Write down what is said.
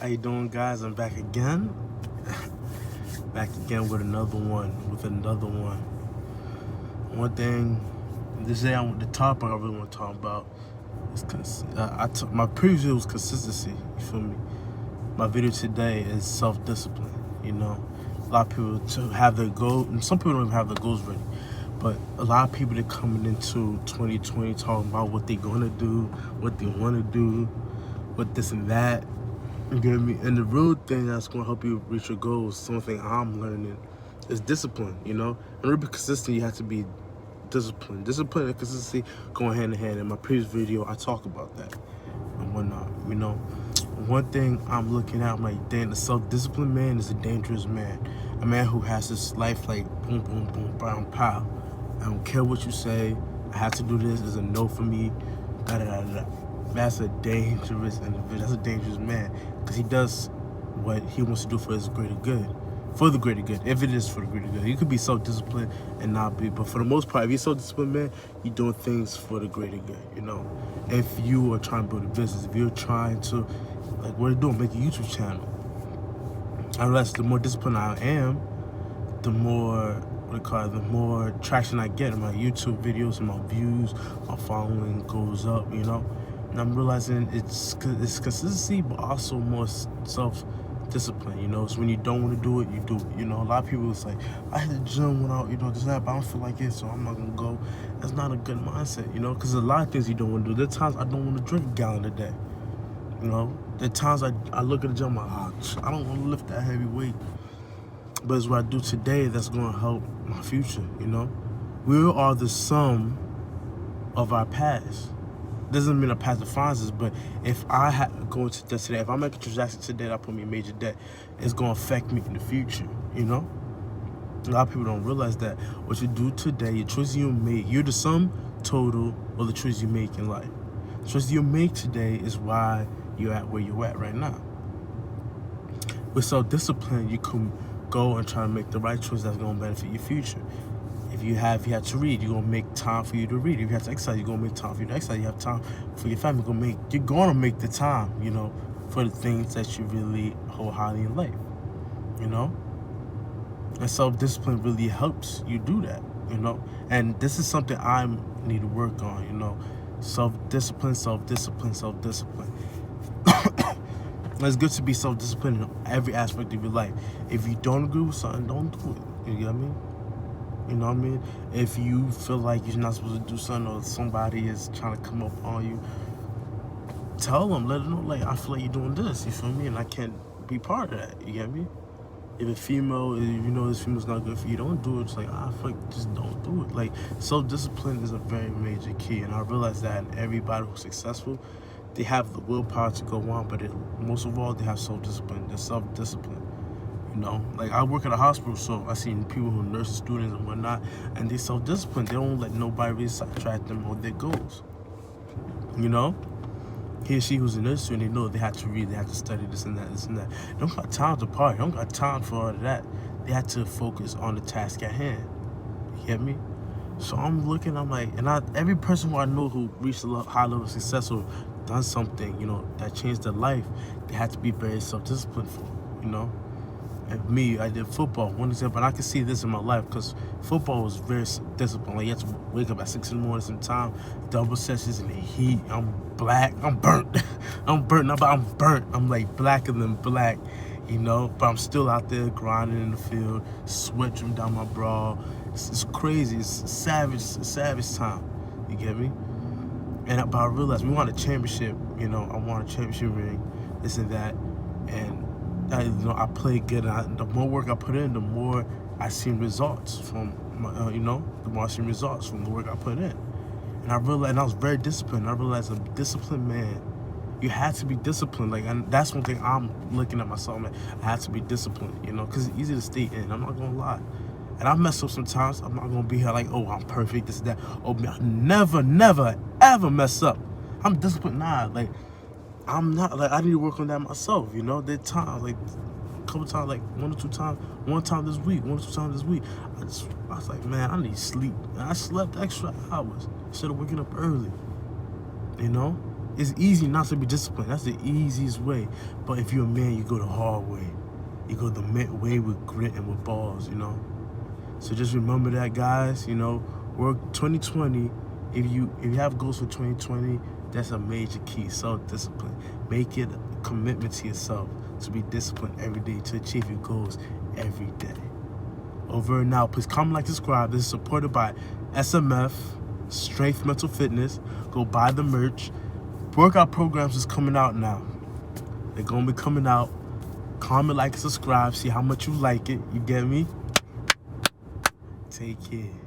How you doing, guys? I'm back again. Back again with another one. One thing, the topic I really want to talk about is my previous video was consistency. You feel me? My video today is self-discipline. You know, a lot of people to have their goal, and some people don't even have their goals ready. But a lot of people that coming into 2020 talking about what they're gonna do, what they want to do, what this and that. You get me? And the real thing that's gonna help you reach your goals, something I'm learning, is discipline. You know, and to be consistent, you have to be disciplined. Discipline and consistency go hand in hand. In my previous video, I talk about that and whatnot. You know, one thing I'm looking at, I'm like, dang, the self-disciplined man is a dangerous man. A man who has his life like boom, boom, boom, pow, pow. I don't care what you say. I have to do this. There's a no for me. Da da da da. That's a dangerous individual. That's a dangerous man, because he does what he wants to do for his greater good. For the greater good, if it is for the greater good. You could be self-disciplined and not be, but for the most part, if you're self-disciplined, man, you're doing things for the greater good, you know? If you are trying to build a business, if you're trying to, like, what are you doing? Make a YouTube channel. I realize the more disciplined I am, the more, the more traction I get in my YouTube videos and my views, my following goes up, you know? And I'm realizing it's consistency, but also more self-discipline, you know? So when you don't want to do it, you do it, you know? A lot of people is like, I hit the gym without, you know, this and that, but I don't feel like it, so I'm not going to go. That's not a good mindset, you know? Because there's a lot of things you don't want to do. There are times I don't want to drink a gallon a day, you know? There are times I look at the gym, I'm like, I don't want to lift that heavy weight. But it's what I do today that's going to help my future, you know? We are the sum of our past. Doesn't mean our past defines us, but if I go into debt today, if I make a transaction today that put me in major debt, it's going to affect me in the future, you know? A lot of people don't realize that what you do today, your choices you make, you're the sum total of the choices you make in life. The choices you make today is why you're at where you're at right now. With self-discipline, you can go and try to make the right choice that's going to benefit your future. If you have to read, you're going to make time for you to read. If you have to exercise, you're going to make time for you to exercise. You have time for your family, you're going to make the time, you know, for the things that you really hold highly in life, you know? And self-discipline really helps you do that, you know? And this is something I need to work on, you know? Self-discipline. It's good to be self-disciplined in every aspect of your life. If you don't agree with something, don't do it. You get what I mean? You know what I mean? If you feel like you're not supposed to do something, or somebody is trying to come up on you, tell them, let them know, like, I feel like you're doing this, you feel me? And I can't be part of that, you get me? If a female, if you know this female's not good for you, don't do it. It's like, I feel like, just don't do it. Like, self-discipline is a very major key, and I realize that everybody who's successful, they have the willpower to go on, but most of all, they have self-discipline. They're self-discipline. You know, like, I work at a hospital, so I see people who are nurses, students, and whatnot, and they self-disciplined. They don't let nobody really sidetrack them or their goals. You know, he or she who's a nurse student, they know they have to read, they have to study this and that. They don't got time to party. They don't got time for all of that. They have to focus on the task at hand. You get me? So I'm looking, I'm like, and every person who I know who reached a high level of success or done something, you know, that changed their life, they had to be very self-disciplined for, you know? And me, I did football, one example, and I can see this in my life, because football was very disciplined. Like, you have to wake up at 6 in the morning sometimes, double sessions in the heat. I'm black, I'm burnt. I'm burnt. I'm like blacker than black, you know, but I'm still out there grinding in the field, sweat dripping down my bra. It's crazy, it's savage time, you get me? But I realized we want a championship, you know, I want a championship ring, this and that, and you know, I play good, and the more work I put in, the more I see results from my, you know, the more I see results from the work I put in. And I realized, and I was very disciplined. I realized a disciplined man, you had to be disciplined. Like, and that's one thing I'm looking at myself, man. I had to be disciplined, you know, because it's easy to stay in. I'm not gonna lie. And I mess up sometimes. I'm not gonna be here like, oh, I'm perfect, this and that. Oh, I never, ever mess up. I'm disciplined. Nah, like, I'm not, like, I need to work on that myself, you know? There are times, like, a couple times, like, one or two times this week, I was like, man, I need sleep. And I slept extra hours instead of waking up early, you know? It's easy not to be disciplined. That's the easiest way. But if you're a man, you go the hard way. You go the way with grit and with balls, you know. So just remember that, guys. You know, work 2020. If you have goals for 2020, that's a major key. Self-discipline. Make it a commitment to yourself to be disciplined every day to achieve your goals every day. Over and out. Please comment, like, subscribe. This is supported by SMF, Strength Mental Fitness. Go buy the merch. Workout programs is coming out now. They're going to be coming out. Comment, like, and subscribe. See how much you like it. You get me? Take care.